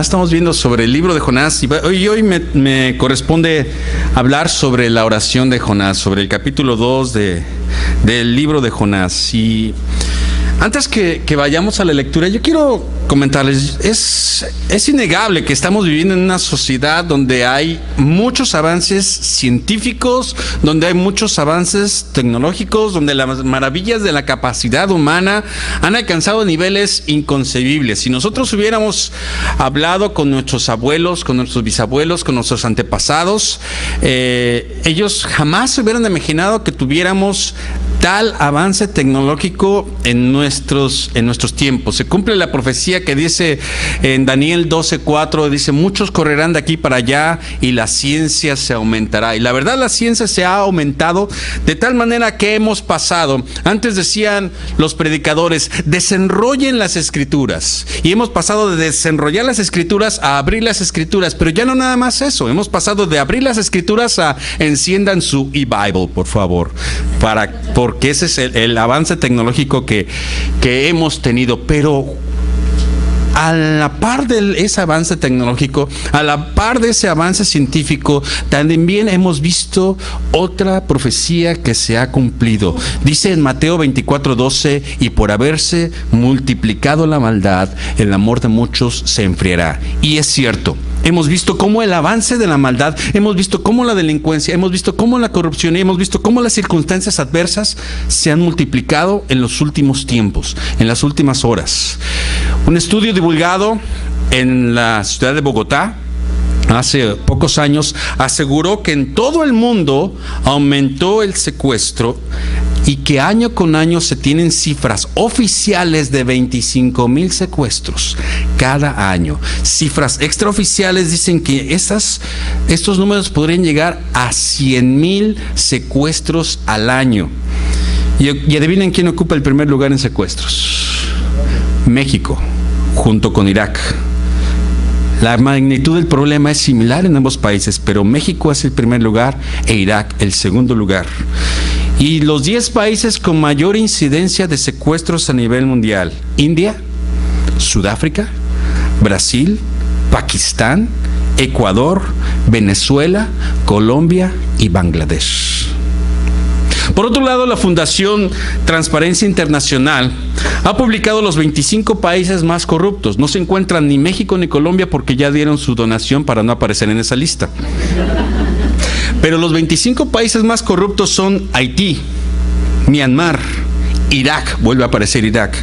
Estamos viendo sobre el libro de Jonás y hoy me corresponde hablar sobre la oración de Jonás, sobre el capítulo 2 del libro de Jonás. Y antes que vayamos a la lectura, yo quiero comentarles, es innegable que estamos viviendo en una sociedad donde hay muchos avances científicos, donde hay muchos avances tecnológicos, donde las maravillas de la capacidad humana han alcanzado niveles inconcebibles. Si nosotros hubiéramos hablado con nuestros abuelos, con nuestros bisabuelos, con nuestros antepasados, ellos jamás se hubieran imaginado que tuviéramos tal avance tecnológico en nuestros tiempos. Se cumple la profecía que dice en Daniel 12:4, dice: muchos correrán de aquí para allá y la ciencia se aumentará. Y la verdad, la ciencia se ha aumentado de tal manera que hemos pasado, antes decían los predicadores, desenrollen las escrituras, y hemos pasado de desenrollar las escrituras a abrir las escrituras. Pero ya no nada más eso, hemos pasado de abrir las escrituras a enciendan su e-Bible, por favor, porque ese es el avance tecnológico que hemos tenido. Pero a la par de ese avance tecnológico, a la par de ese avance científico, también hemos visto otra profecía que se ha cumplido. Dice en Mateo 24:12: y por haberse multiplicado la maldad, el amor de muchos se enfriará. Y es cierto. Hemos visto cómo el avance de la maldad, hemos visto cómo la delincuencia, hemos visto cómo la corrupción y hemos visto cómo las circunstancias adversas se han multiplicado en los últimos tiempos, en las últimas horas. Un estudio divulgado en la ciudad de Bogotá hace pocos años aseguró que en todo el mundo aumentó el secuestro y que año con año se tienen cifras oficiales de 25,000 secuestros cada año. Cifras extraoficiales dicen que estos números podrían llegar a 100,000 secuestros al año. Y adivinen quién ocupa el primer lugar en secuestros. México, junto con Irak. La magnitud del problema es similar en ambos países, pero México es el primer lugar e Irak el segundo lugar. Y los 10 países con mayor incidencia de secuestros a nivel mundial: India, Sudáfrica, Brasil, Pakistán, Ecuador, Venezuela, Colombia y Bangladesh. Por otro lado, la Fundación Transparencia Internacional ha publicado los 25 países más corruptos. No se encuentran ni México ni Colombia porque ya dieron su donación para no aparecer en esa lista. Pero los 25 países más corruptos son Haití, Myanmar, Irak, vuelve a aparecer Irak,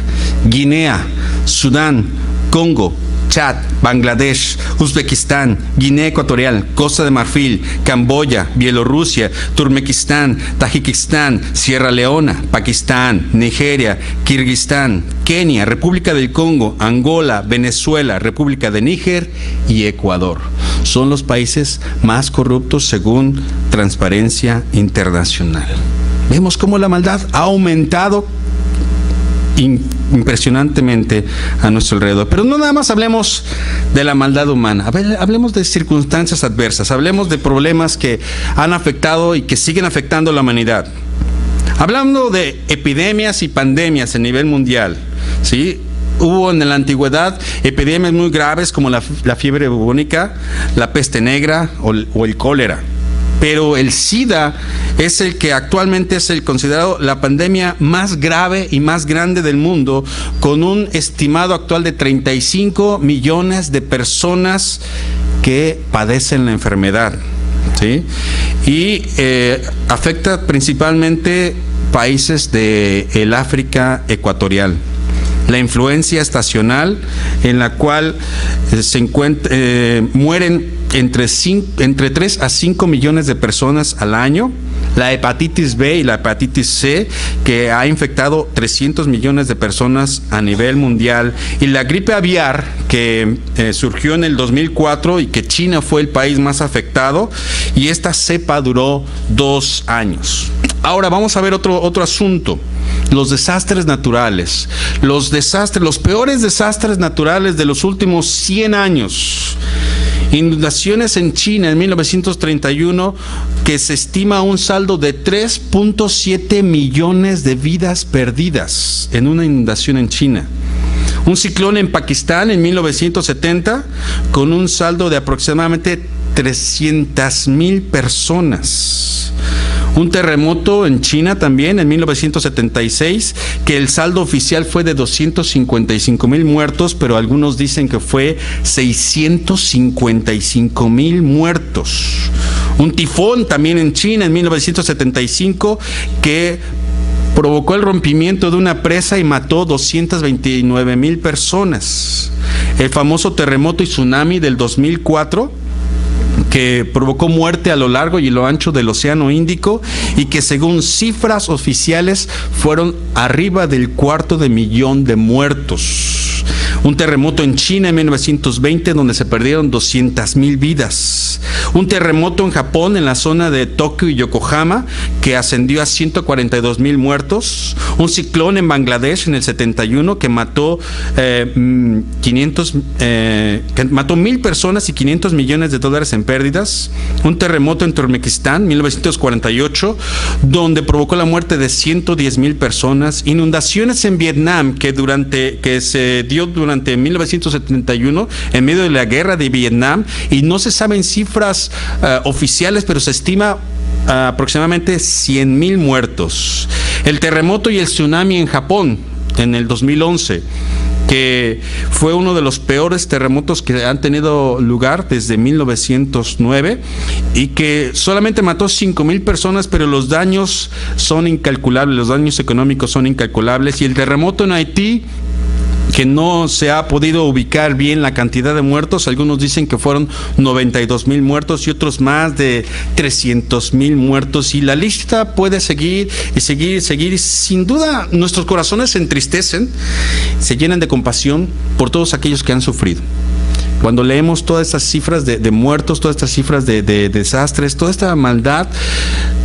Guinea, Sudán, Congo, Chad, Bangladesh, Uzbekistán, Guinea Ecuatorial, Costa de Marfil, Camboya, Bielorrusia, Turkmenistán, Tayikistán, Sierra Leona, Pakistán, Nigeria, Kirguistán, Kenia, República del Congo, Angola, Venezuela, República de Níger y Ecuador. Son los países más corruptos según Transparencia Internacional. Vemos cómo la maldad ha aumentado impresionantemente a nuestro alrededor. Pero no nada más hablemos de la maldad humana, hablemos de circunstancias adversas, hablemos de problemas que han afectado y que siguen afectando a la humanidad. Hablando de epidemias y pandemias a nivel mundial, ¿sí? Hubo en la antigüedad epidemias muy graves como la fiebre bubónica, la peste negra o el cólera. Pero el SIDA es el que actualmente es el considerado la pandemia más grave y más grande del mundo, con un estimado actual de 35 millones de personas que padecen la enfermedad, ¿sí? Y afecta principalmente países del África ecuatorial. La influencia estacional, en la cual mueren entre 3 a 5 millones de personas al año. La hepatitis B y la hepatitis C, que ha infectado 300 millones de personas a nivel mundial. Y la gripe aviar, que surgió en el 2004 y que China fue el país más afectado. Y esta cepa duró 2 años. Ahora vamos a ver otro asunto. Los desastres naturales. Los peores desastres naturales de los últimos 100 años. Inundaciones en China en 1931, que se estima un saldo de 3.7 millones de vidas perdidas en una inundación en China. Un ciclón en Pakistán en 1970 con un saldo de aproximadamente 300,000 personas. Un terremoto en China también en 1976, que el saldo oficial fue de 255,000 muertos, pero algunos dicen que fue 655,000 muertos. Un tifón también en China en 1975 que provocó el rompimiento de una presa y mató 229,000 personas. El famoso terremoto y tsunami del 2004, que provocó muerte a lo largo y lo ancho del Océano Índico y que según cifras oficiales fueron arriba del 250,000 de muertos. Un terremoto en China en 1920 donde se perdieron 200,000 vidas. Un terremoto en Japón en la zona de Tokio y Yokohama que ascendió a 142,000 muertos. Un ciclón en Bangladesh en el 71 que mató 1,000 personas y $500 millones en pérdidas. Un terremoto en Turkmenistán 1948 donde provocó la muerte de 110,000 personas. Inundaciones en Vietnam que se dio durante 1971 en medio de la guerra de Vietnam y no se saben cifras oficiales, pero se estima aproximadamente 100,000 muertos. El terremoto y el tsunami en Japón en el 2011, que fue uno de los peores terremotos que han tenido lugar desde 1909 y que solamente mató 5,000 personas, pero los daños son incalculables, los daños económicos son incalculables. Y el terremoto en Haití, que no se ha podido ubicar bien la cantidad de muertos, algunos dicen que fueron 92,000 muertos y otros más de 300,000 muertos, y la lista puede seguir y seguir y seguir, y sin duda nuestros corazones se entristecen, se llenan de compasión por todos aquellos que han sufrido. Cuando leemos todas estas cifras de muertos, todas estas cifras de desastres, toda esta maldad,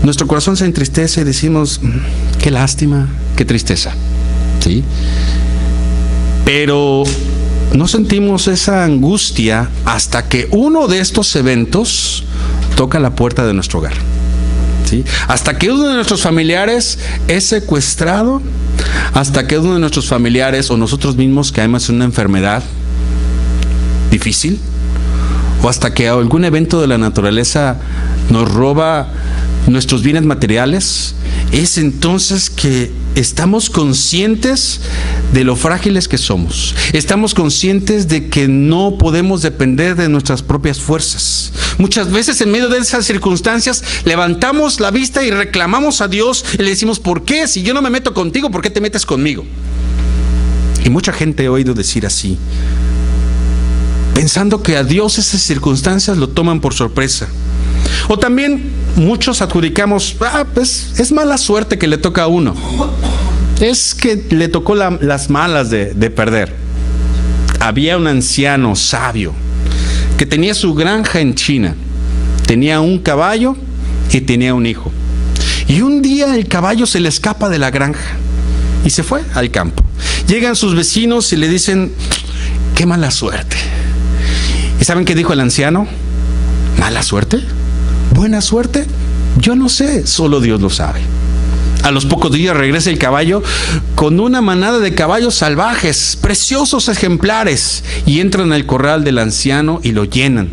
nuestro corazón se entristece y decimos, qué lástima, qué tristeza, ¿sí? Pero no sentimos esa angustia hasta que uno de estos eventos toca la puerta de nuestro hogar, ¿sí? Hasta que uno de nuestros familiares es secuestrado, hasta que uno de nuestros familiares o nosotros mismos caemos en una enfermedad difícil, o hasta que algún evento de la naturaleza nos roba nuestros bienes materiales. Es entonces que estamos conscientes de lo frágiles que somos. Estamos conscientes de que no podemos depender de nuestras propias fuerzas. Muchas veces en medio de esas circunstancias levantamos la vista y reclamamos a Dios y le decimos, ¿por qué? Si yo no me meto contigo, ¿por qué te metes conmigo? Y mucha gente he oído decir así, pensando que a Dios esas circunstancias lo toman por sorpresa. O también muchos adjudicamos, pues es mala suerte que le toca a uno. Es que le tocó las malas de perder. Había un anciano sabio que tenía su granja en China. Tenía un caballo y tenía un hijo. Y un día el caballo se le escapa de la granja y se fue al campo. Llegan sus vecinos y le dicen, qué mala suerte. ¿Y saben qué dijo el anciano? ¿Mala suerte? ¿Buena suerte? Yo no sé, solo Dios lo sabe. A los pocos días regresa el caballo con una manada de caballos salvajes, preciosos ejemplares, y entran al corral del anciano y lo llenan.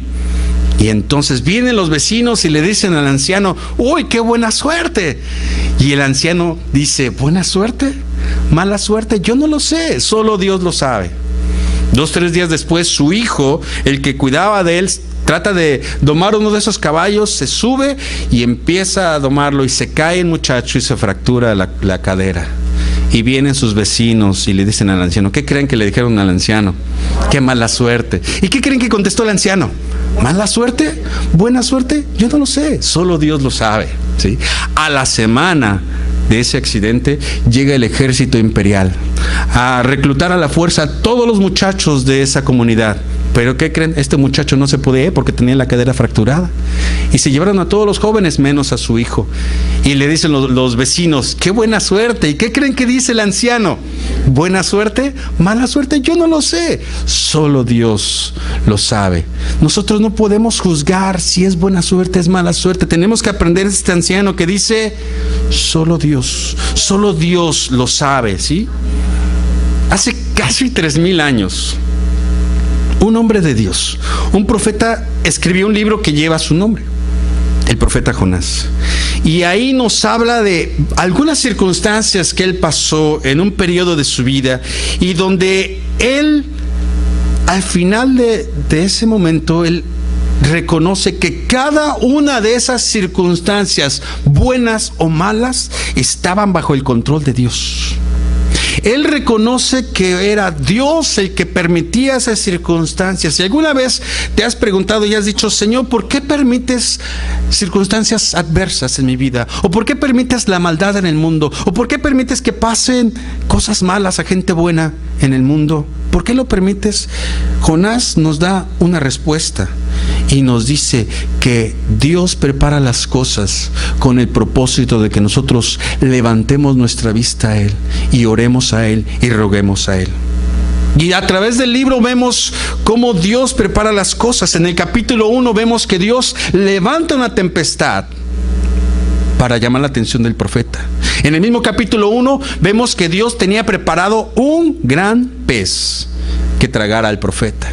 Y entonces vienen los vecinos y le dicen al anciano, ¡uy, qué buena suerte! Y el anciano dice, ¿buena suerte? ¿Mala suerte? Yo no lo sé, solo Dios lo sabe. 2 o 3 días después, su hijo, el que cuidaba de él, trata de domar uno de esos caballos, se sube y empieza a domarlo y se cae el muchacho y se fractura la cadera. Y vienen sus vecinos y le dicen al anciano, ¿qué creen que le dijeron al anciano? ¡Qué mala suerte! ¿Y qué creen que contestó el anciano? ¿Mala suerte? ¿Buena suerte? Yo no lo sé, solo Dios lo sabe, ¿sí? A la semana de ese accidente llega el ejército imperial a reclutar a la fuerza a todos los muchachos de esa comunidad. Pero ¿qué creen? Este muchacho no se podía ir porque tenía la cadera fracturada. Y se llevaron a todos los jóvenes menos a su hijo. Y le dicen los vecinos, ¡qué buena suerte! ¿Y qué creen que dice el anciano? ¿Buena suerte? ¿Mala suerte? Yo no lo sé. Solo Dios lo sabe. Nosotros no podemos juzgar si es buena suerte, es mala suerte. Tenemos que aprender de este anciano que dice, solo Dios lo sabe, ¿sí? hace casi 3000 años, un hombre de Dios, un profeta, escribió un libro que lleva su nombre, el profeta Jonás. Y ahí nos habla de algunas circunstancias que él pasó en un periodo de su vida y donde él, al final de ese momento, él reconoce que cada una de esas circunstancias, buenas o malas, estaban bajo el control de Dios. Él reconoce que era Dios el que permitía esas circunstancias. Si alguna vez te has preguntado y has dicho: Señor, ¿por qué permites circunstancias adversas en mi vida? ¿O por qué permites la maldad en el mundo? ¿O por qué permites que pasen cosas malas a gente buena en el mundo? ¿Por qué lo permites? Jonás nos da una respuesta y nos dice que Dios prepara las cosas con el propósito de que nosotros levantemos nuestra vista a Él y oremos a Él y roguemos a Él. Y a través del libro vemos cómo Dios prepara las cosas. En el capítulo 1 vemos que Dios levanta una tempestad para llamar la atención del profeta. En el mismo capítulo 1 vemos que Dios tenía preparado un gran pez que tragara al profeta.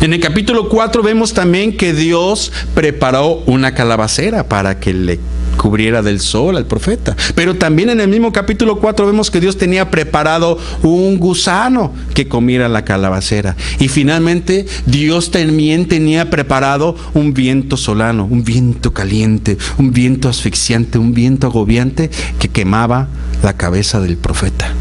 En el capítulo 4 vemos también que Dios preparó una calabacera para que le cubriera del sol al profeta. Pero también en el mismo capítulo 4 vemos que Dios tenía preparado un gusano que comiera la calabacera. Y finalmente Dios también tenía preparado un viento solano, un viento caliente, un viento asfixiante, un viento agobiante que quemaba la cabeza del profeta.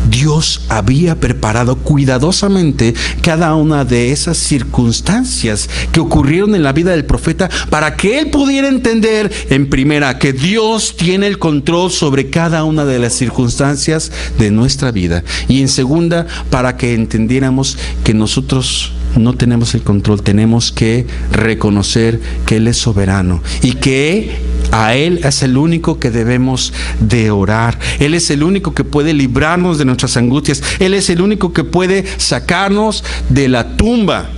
Dios había preparado cuidadosamente cada una de esas circunstancias que ocurrieron en la vida del profeta para que él pudiera entender, en primera, que Dios tiene el control sobre cada una de las circunstancias de nuestra vida, y en segunda, para que entendiéramos que nosotros no tenemos el control. Tenemos que reconocer que Él es soberano y que a Él es el único que debemos de orar. Él es el único que puede librarnos de nuestras angustias. Él es el único que puede sacarnos de la tumba.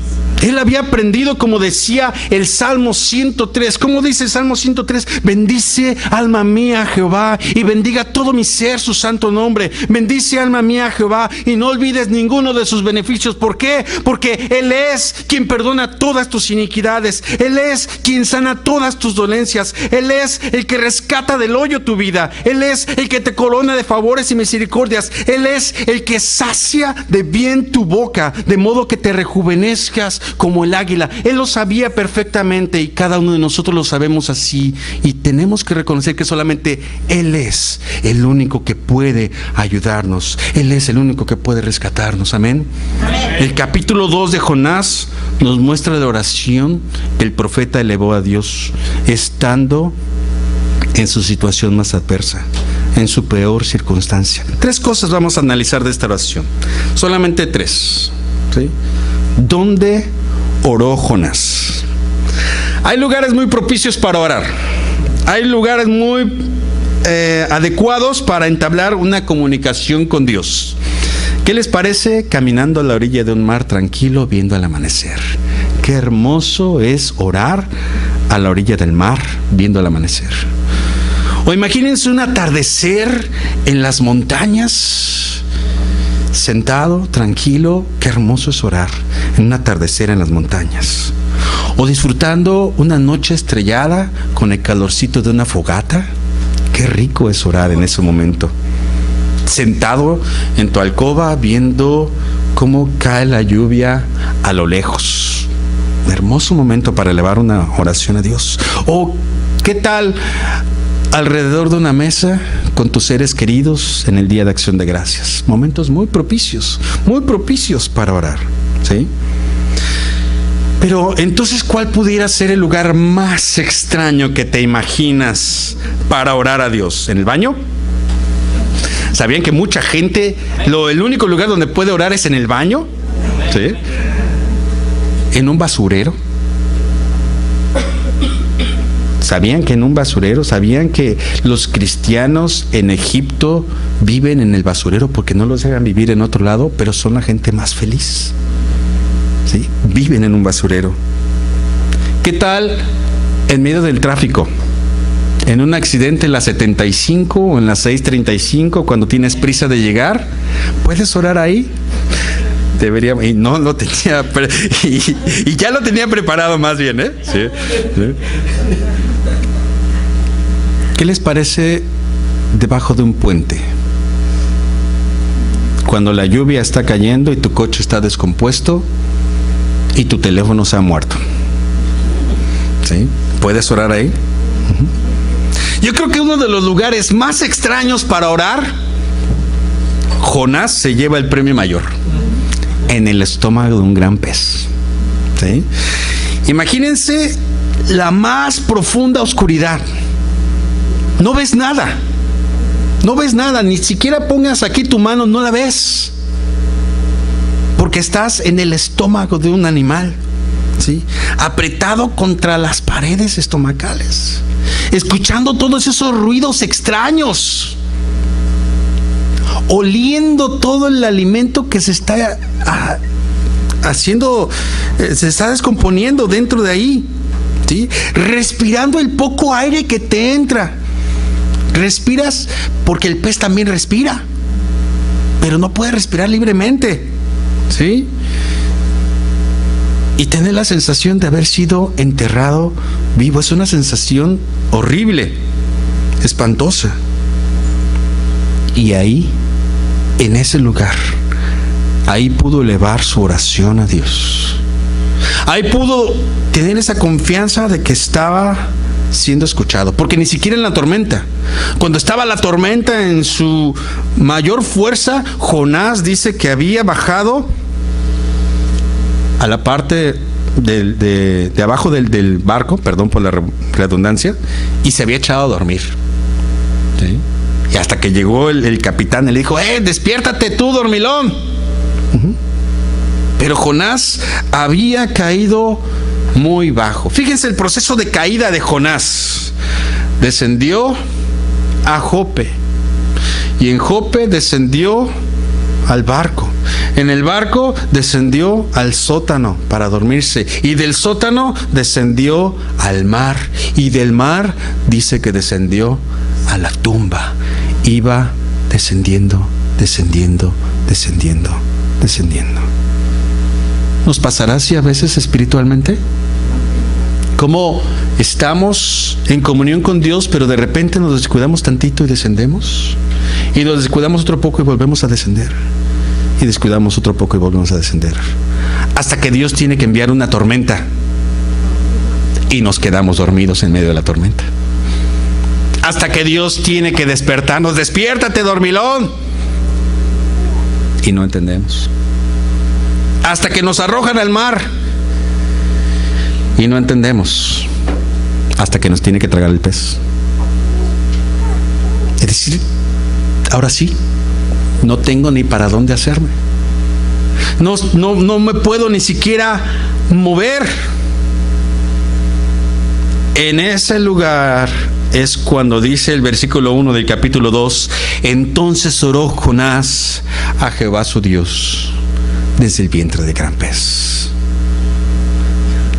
Él había aprendido, como decía el Salmo 103. ¿Cómo dice el Salmo 103? Bendice, alma mía, Jehová, y bendiga todo mi ser su santo nombre. Bendice, alma mía, Jehová, y no olvides ninguno de sus beneficios. ¿Por qué? Porque Él es quien perdona todas tus iniquidades. Él es quien sana todas tus dolencias. Él es el que rescata del hoyo tu vida. Él es el que te corona de favores y misericordias. Él es el que sacia de bien tu boca, de modo que te rejuvenezcas como el águila. Él lo sabía perfectamente y cada uno de nosotros lo sabemos así, y tenemos que reconocer que solamente Él es el único que puede ayudarnos. Él es el único que puede rescatarnos. Amén. El capítulo 2 de Jonás nos muestra la oración que el profeta elevó a Dios estando en su situación más adversa, en su peor circunstancia. 3 cosas vamos a analizar de esta oración, solamente 3, ¿sí? ¿Dónde oró Jonás? Hay lugares muy propicios para orar. Hay lugares muy adecuados para entablar una comunicación con Dios. ¿Qué les parece caminando a la orilla de un mar tranquilo viendo el amanecer? Qué hermoso es orar a la orilla del mar viendo el amanecer. O imagínense un atardecer en las montañas, sentado, tranquilo. Qué hermoso es orar en un atardecer en las montañas. O disfrutando una noche estrellada con el calorcito de una fogata. Qué rico es orar en ese momento. Sentado en tu alcoba viendo cómo cae la lluvia a lo lejos. Un hermoso momento para elevar una oración a Dios. O ¿qué tal alrededor de una mesa con tus seres queridos en el Día de Acción de Gracias? Momentos muy propicios para orar, ¿sí? Pero entonces, ¿cuál pudiera ser el lugar más extraño que te imaginas para orar a Dios? ¿En el baño? ¿Sabían que mucha gente, el único lugar donde puede orar es en el baño? ¿Sí? ¿En un basurero? ¿Sabían que en un basurero? ¿Sabían que los cristianos en Egipto viven en el basurero porque no los dejan vivir en otro lado, pero son la gente más feliz? ¿Sí? Viven en un basurero. ¿Qué tal en medio del tráfico? en un accidente en la 75 o en la 635, cuando tienes prisa de llegar, ¿puedes orar ahí? Debería, y no lo tenía, y ya lo tenía preparado más bien, ¿eh? Sí, sí. ¿Qué les parece debajo de un puente? Cuando la lluvia está cayendo y tu coche está descompuesto y tu teléfono se ha muerto. ¿Sí? ¿Puedes orar ahí? Yo creo que uno de los lugares más extraños para orar, Jonás se lleva el premio mayor. En el estómago de un gran pez. ¿Sí? Imagínense la más profunda oscuridad. No ves nada. No ves nada. Ni siquiera pongas aquí tu mano, no la ves. Porque estás en el estómago de un animal. ¿Sí? Apretado contra las paredes estomacales. Escuchando todos esos ruidos extraños. Oliendo todo el alimento que se está haciendo, se está descomponiendo dentro de ahí, ¿sí? Respirando el poco aire que te entra. Respiras porque el pez también respira, pero no puede respirar libremente, ¿sí? Y tener la sensación de haber sido enterrado vivo es una sensación horrible, espantosa. Y ahí, en ese lugar, ahí pudo elevar su oración a Dios. Ahí pudo tener esa confianza de que estaba siendo escuchado, porque ni siquiera en la tormenta, cuando estaba la tormenta en su mayor fuerza, Jonás dice que había bajado a la parte de abajo del barco, perdón por la redundancia, y se había echado a dormir. ¿Sí? Y hasta que llegó el capitán y le dijo: despiértate tú, dormilón. Pero Jonás había caído muy bajo. Fíjense el proceso de caída de Jonás. Descendió a Jope, y en Jope descendió al barco. En el barco descendió al sótano para dormirse, y del sótano descendió al mar, y del mar dice que descendió a la tumba. Iba descendiendo, descendiendo, descendiendo, descendiendo. ¿Nos pasará así a veces espiritualmente? ¿Cómo estamos en comunión con Dios, pero de repente nos descuidamos tantito y descendemos? Y nos descuidamos otro poco y volvemos a descender. Y descuidamos otro poco y volvemos a descender. Hasta que Dios tiene que enviar una tormenta. Y nos quedamos dormidos en medio de la tormenta. Hasta que Dios tiene que despertarnos. Despiértate, dormilón. Y no entendemos. Hasta que nos arrojan al mar. Y no entendemos. Hasta que nos tiene que tragar el pez. Es decir, ahora sí, no tengo ni para dónde hacerme. No me puedo ni siquiera mover. En ese lugar es cuando dice el versículo 1 del capítulo 2: entonces oró Jonás a Jehová su Dios desde el vientre del gran pez.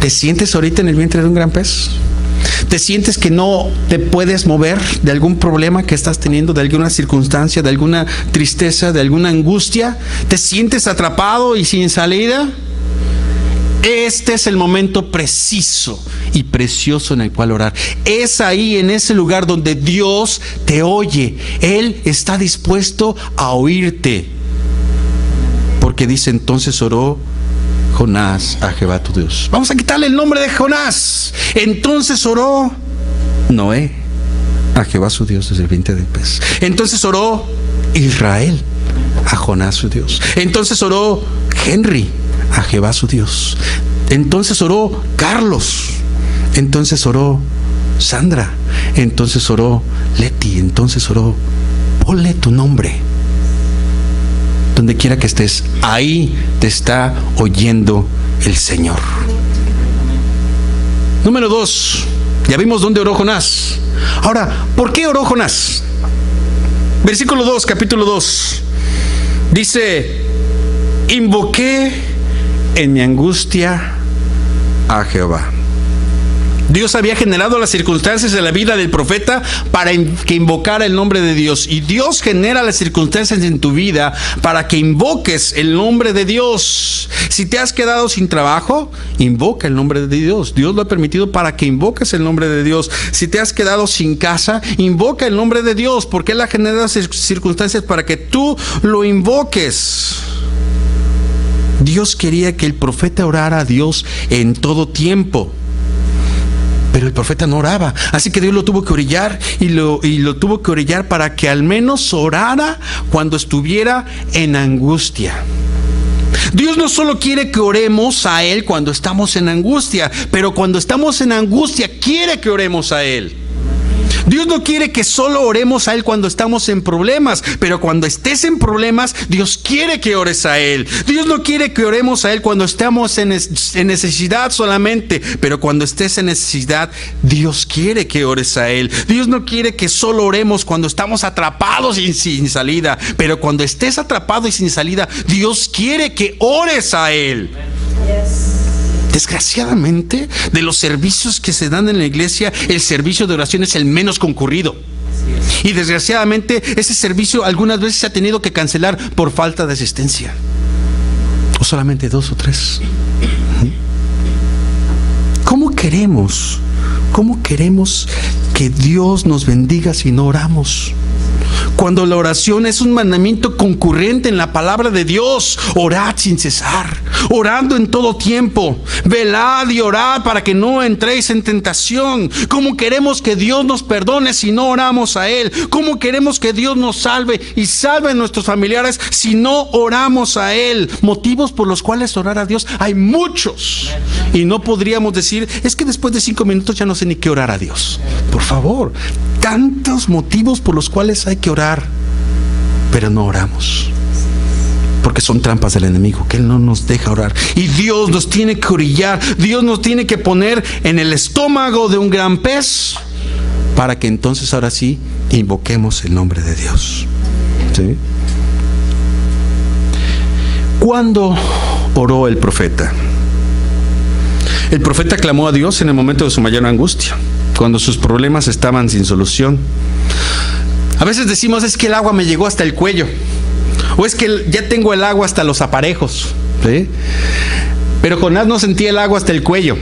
¿Te sientes ahorita en el vientre de un gran pez? ¿Te sientes que no te puedes mover de algún problema que estás teniendo, de alguna circunstancia, de alguna tristeza, de alguna angustia? ¿Te sientes atrapado y sin salida? Este es el momento preciso y precioso en el cual orar. Es ahí, en ese lugar donde Dios te oye. Él está dispuesto a oírte. Porque dice: entonces oró Jonás a Jehová tu Dios. Vamos a quitarle el nombre de Jonás. Entonces oró Noé a Jehová su Dios desde el vientre del pez. Entonces oró Israel a Jonás su Dios. Entonces oró Henry a Jehová su Dios. Entonces oró Carlos. Entonces oró Sandra. Entonces oró Leti. Entonces oró. Ponle tu nombre. Donde quiera que estés, ahí te está oyendo el Señor. Número 2. Ya vimos dónde oró Jonás. Ahora, ¿por qué oró Jonás? Versículo 2, capítulo 2. Dice: invoqué en mi angustia a Jehová. Dios había generado las circunstancias de la vida del profeta para que invocara el nombre de Dios. Y Dios genera las circunstancias en tu vida para que invoques el nombre de Dios. Si te has quedado sin trabajo, invoca el nombre de Dios. Dios lo ha permitido para que invoques el nombre de Dios. Si te has quedado sin casa, invoca el nombre de Dios, porque Él ha generado las circunstancias para que tú lo invoques. Dios quería que el profeta orara a Dios en todo tiempo. Pero el profeta no oraba, así que Dios lo tuvo que orillar y lo tuvo que orillar para que al menos orara cuando estuviera en angustia. Dios no solo quiere que oremos a Él cuando estamos en angustia, pero cuando estamos en angustia quiere que oremos a Él. Dios no quiere que solo oremos a Él cuando estamos en problemas, pero cuando estés en problemas, Dios quiere que ores a Él. Dios no quiere que oremos a Él cuando estamos en necesidad solamente, pero cuando estés en necesidad, Dios quiere que ores a Él. Dios no quiere que solo oremos cuando estamos atrapados y sin salida, pero cuando estés atrapado y sin salida, Dios quiere que ores a Él. Desgraciadamente, de los servicios que se dan en la iglesia, el servicio de oración es el menos concurrido. Y desgraciadamente, ese servicio algunas veces se ha tenido que cancelar por falta de asistencia. O solamente 2 o 3. ¿Cómo queremos que Dios nos bendiga si no oramos? Cuando la oración es un mandamiento concurrente en la palabra de Dios. Orad sin cesar, orando en todo tiempo, velad y orad para que no entréis en tentación. ¿Cómo queremos que Dios nos perdone si no oramos a Él? ¿Cómo queremos que Dios nos salve y salve a nuestros familiares si no oramos a Él? Motivos por los cuales orar a Dios hay muchos, y no podríamos decir, es que después de 5 minutos ya no sé ni qué orar a Dios. Por favor, tantos motivos por los cuales hay que orar, pero no oramos, porque son trampas del enemigo, que Él no nos deja orar. Y Dios nos tiene que orillar, Dios nos tiene que poner en el estómago de un gran pez, para que entonces ahora sí invoquemos el nombre de Dios. ¿Sí? ¿Cuándo oró el profeta? El profeta clamó a Dios en el momento de su mayor angustia, cuando sus problemas estaban sin solución. A veces decimos, es que el agua me llegó hasta el cuello, o es que ya tengo el agua hasta los aparejos, ¿sí? Pero Jonás no sentía el agua hasta el cuello.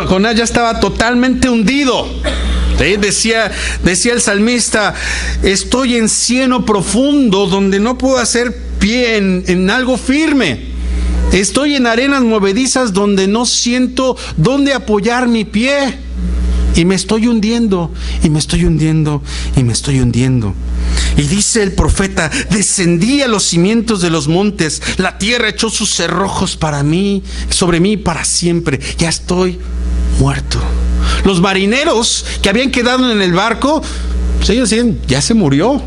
Jonás ya estaba totalmente hundido, ¿sí? Decía el salmista, estoy en cieno profundo donde no puedo hacer pie en algo firme. Estoy en arenas movedizas donde no siento dónde apoyar mi pie. Y me estoy hundiendo, y me estoy hundiendo, y me estoy hundiendo. Y dice el profeta, descendí a los cimientos de los montes, la tierra echó sus cerrojos sobre mí para siempre. Ya estoy muerto. Los marineros que habían quedado en el barco, pues ellos decían, ya se murió.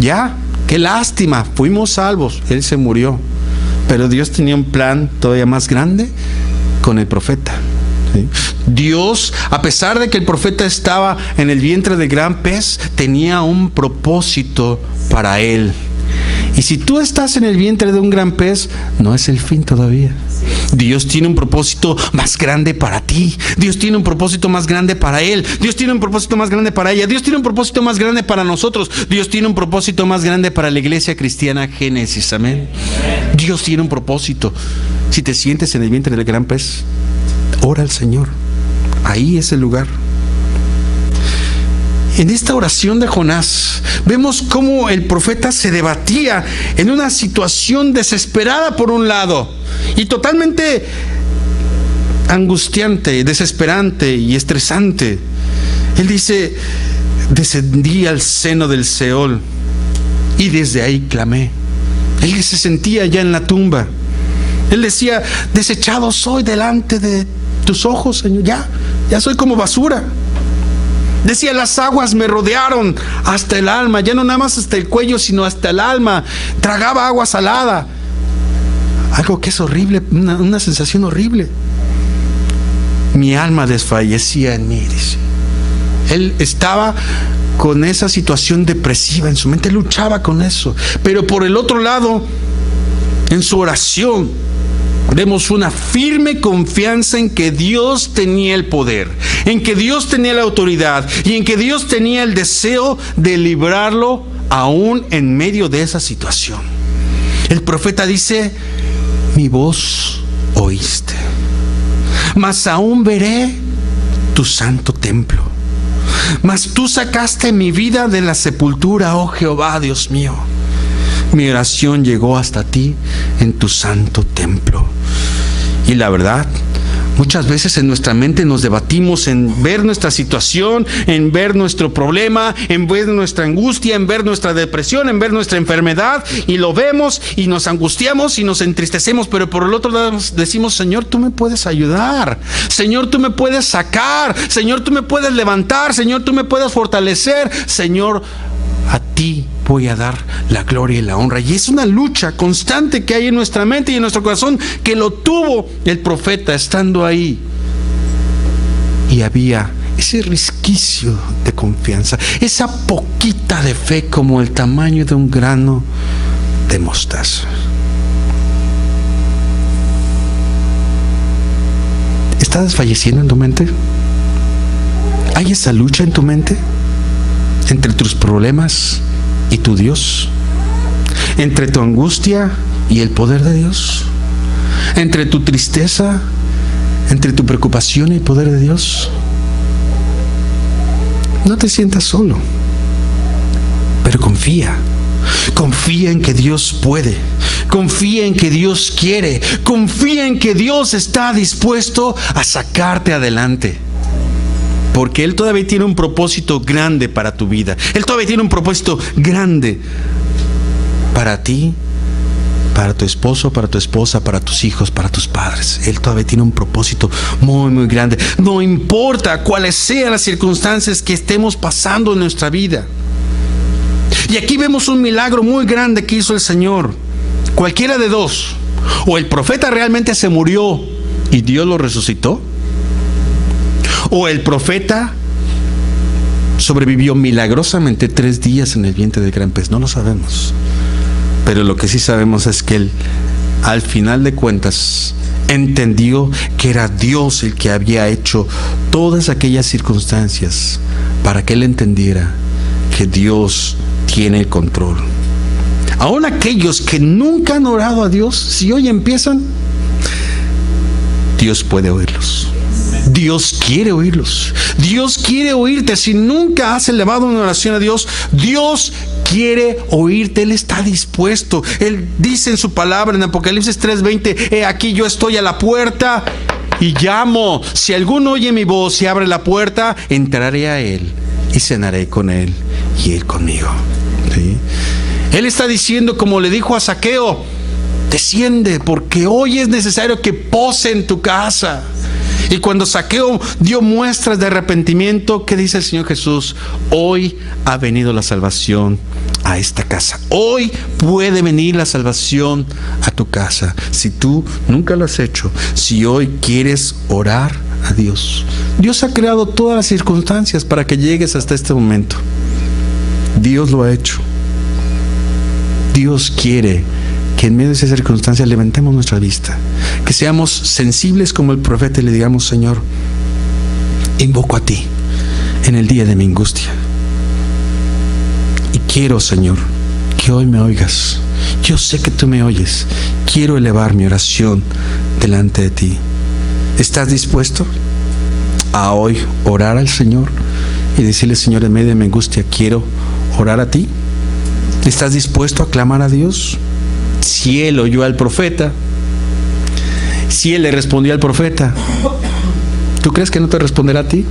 Ya, qué lástima, fuimos salvos, él se murió. Pero Dios tenía un plan todavía más grande con el profeta. ¿Sí? Dios, a pesar de que el profeta estaba en el vientre del gran pez, tenía un propósito para él. Y si tú estás en el vientre de un gran pez, no es el fin todavía. Dios tiene un propósito más grande para ti. Dios tiene un propósito más grande para él. Dios tiene un propósito más grande para ella. Dios tiene un propósito más grande para nosotros. Dios tiene un propósito más grande para la iglesia cristiana Génesis. Amén. Dios tiene un propósito. Si te sientes en el vientre del gran pez, ora al Señor. Ahí es el lugar. En esta oración de Jonás vemos cómo el profeta se debatía en una situación desesperada por un lado y totalmente angustiante, desesperante y estresante. Él dice, descendí al seno del Seol y desde ahí clamé. Él se sentía ya en la tumba. Él decía, desechado soy delante de tus ojos, Señor, ya soy como basura. Decía, las aguas me rodearon hasta el alma, ya no nada más hasta el cuello, sino hasta el alma. Tragaba agua salada. Algo que es horrible, una sensación horrible. Mi alma desfallecía en mí, dice. Él estaba con esa situación depresiva en su mente, luchaba con eso. Pero por el otro lado, en su oración, vemos una firme confianza en que Dios tenía el poder, en que Dios tenía la autoridad y en que Dios tenía el deseo de librarlo aún en medio de esa situación. El profeta dice: mi voz oíste, mas aún veré tu santo templo. Mas tú sacaste mi vida de la sepultura, oh Jehová, Dios mío. Mi oración llegó hasta ti en tu santo templo. Y la verdad, muchas veces en nuestra mente nos debatimos en ver nuestra situación, en ver nuestro problema, en ver nuestra angustia, en ver nuestra depresión, en ver nuestra enfermedad, y lo vemos y nos angustiamos y nos entristecemos, pero por el otro lado decimos: Señor, tú me puedes ayudar, Señor, tú me puedes sacar, Señor, tú me puedes levantar, Señor, tú me puedes fortalecer, Señor, a ti voy a dar la gloria y la honra. Y es una lucha constante que hay en nuestra mente y en nuestro corazón, que lo tuvo el profeta estando ahí. Y había ese resquicio de confianza, esa poquita de fe como el tamaño de un grano de mostaza. ¿Estás desfalleciendo en tu mente? ¿Hay esa lucha en tu mente? Entre tus problemas y tu Dios, entre tu angustia y el poder de Dios, entre tu tristeza, entre tu preocupación y el poder de Dios. No te sientas solo, pero confía en que Dios puede, confía en que Dios quiere, confía en que Dios está dispuesto a sacarte adelante. Porque Él todavía tiene un propósito grande para tu vida. Él todavía tiene un propósito grande para ti, para tu esposo, para tu esposa, para tus hijos, para tus padres. Él todavía tiene un propósito muy, muy grande. No importa cuáles sean las circunstancias que estemos pasando en nuestra vida. Y aquí vemos un milagro muy grande que hizo el Señor. Cualquiera de dos: o el profeta realmente se murió y Dios lo resucitó, o el profeta sobrevivió milagrosamente 3 días en el vientre del gran pez. No lo sabemos, pero lo que sí sabemos es que él, al final de cuentas, entendió que era Dios el que había hecho todas aquellas circunstancias para que él entendiera que Dios tiene el control. Aún aquellos que nunca han orado a Dios, si hoy empiezan, Dios puede oírlos. Dios quiere oírlos. Dios quiere oírte. Si nunca has elevado una oración a Dios, Dios quiere oírte. Él está dispuesto. Él dice en su palabra en Apocalipsis 3:20: he aquí yo estoy a la puerta y llamo. Si alguno oye mi voz y abre la puerta, entraré a él y cenaré con él y él conmigo. ¿Sí? Él está diciendo, como le dijo a Zaqueo: desciende, porque hoy es necesario que pose en tu casa. Y cuando Zaqueo dio muestras de arrepentimiento, ¿qué dice el Señor Jesús? Hoy ha venido la salvación a esta casa. Hoy puede venir la salvación a tu casa. Si tú nunca lo has hecho, si hoy quieres orar a Dios, Dios ha creado todas las circunstancias para que llegues hasta este momento. Dios lo ha hecho. Dios quiere que en medio de esas circunstancias levantemos nuestra vista, que seamos sensibles como el profeta y le digamos: Señor, invoco a ti en el día de mi angustia. Y quiero, Señor, que hoy me oigas. Yo sé que tú me oyes. Quiero elevar mi oración delante de ti. ¿Estás dispuesto a hoy orar al Señor y decirle: Señor, en medio de mi angustia quiero orar a ti? ¿Estás dispuesto a clamar a Dios? Si Él oyó al profeta, si Él le respondió al profeta, ¿tú crees que no te responderá a ti?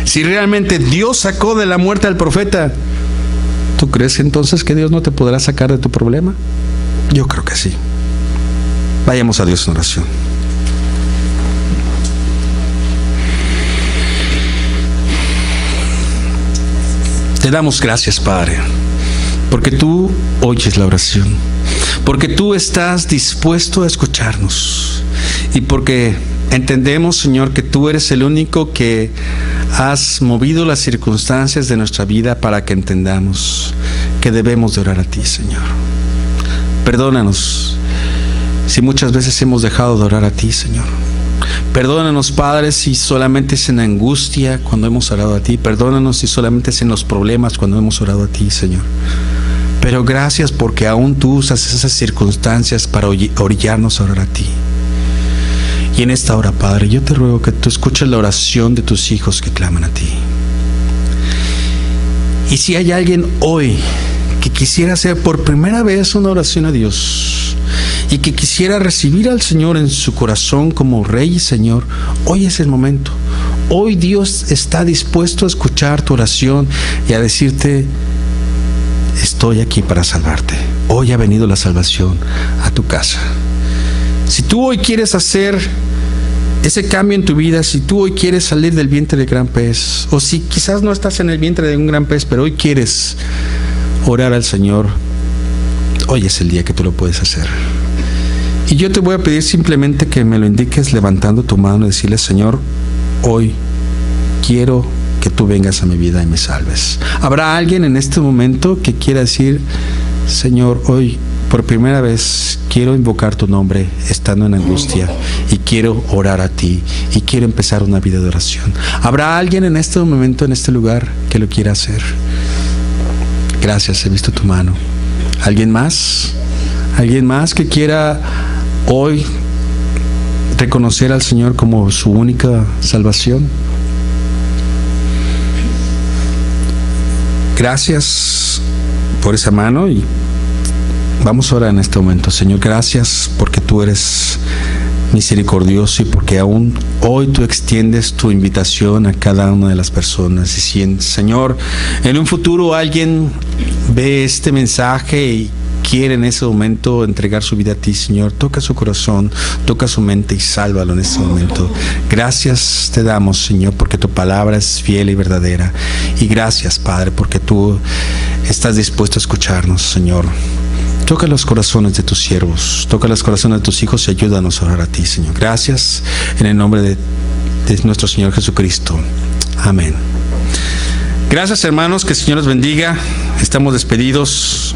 Si realmente Dios sacó de la muerte al profeta, ¿tú crees entonces que Dios no te podrá sacar de tu problema? Yo creo que sí. Vayamos a Dios en oración. Te damos gracias, Padre, porque tú oyes la oración, porque tú estás dispuesto a escucharnos y porque entendemos, Señor, que tú eres el único que has movido las circunstancias de nuestra vida para que entendamos que debemos de orar a ti, Señor. Perdónanos si muchas veces hemos dejado de orar a ti, Señor. Perdónanos, Padre, si solamente es en angustia cuando hemos orado a ti. Perdónanos si solamente es en los problemas cuando hemos orado a ti, Señor. Pero gracias porque aún tú usas esas circunstancias para orillarnos a orar a ti. Y en esta hora, Padre, yo te ruego que tú escuches la oración de tus hijos que claman a ti. Y si hay alguien hoy que quisiera hacer por primera vez una oración a Dios y que quisiera recibir al Señor en su corazón como Rey y Señor, hoy es el momento. Hoy Dios está dispuesto a escuchar tu oración y a decirte: estoy aquí para salvarte. Hoy ha venido la salvación a tu casa. Si tú hoy quieres hacer ese cambio en tu vida, si tú hoy quieres salir del vientre del gran pez, o si quizás no estás en el vientre de un gran pez, pero hoy quieres orar al Señor, hoy es el día que tú lo puedes hacer. Y yo te voy a pedir simplemente que me lo indiques levantando tu mano y decirle: Señor, hoy quiero que tú vengas a mi vida y me salves. ¿Habrá alguien en este momento que quiera decir: Señor, hoy por primera vez quiero invocar tu nombre estando en angustia y quiero orar a ti y quiero empezar una vida de oración? ¿Habrá alguien en este momento, en este lugar, que lo quiera hacer? Gracias, he visto tu mano. ¿Alguien más? ¿Alguien más que quiera hoy reconocer al Señor como su única salvación? Gracias por esa mano y vamos a orar en este momento. Señor, gracias porque tú eres misericordioso y porque aún hoy tú extiendes tu invitación a cada una de las personas. Y si, Señor, en un futuro alguien ve este mensaje y quiere en ese momento entregar su vida a ti, Señor, toca su corazón, toca su mente y sálvalo en este momento. Gracias te damos, Señor, porque tu palabra es fiel y verdadera. Y gracias, Padre, porque tú estás dispuesto a escucharnos, Señor. Toca los corazones de tus siervos, toca los corazones de tus hijos y ayúdanos a orar a ti, Señor. Gracias en el nombre de nuestro Señor Jesucristo. Amén. Gracias, hermanos, que el Señor los bendiga. Estamos despedidos.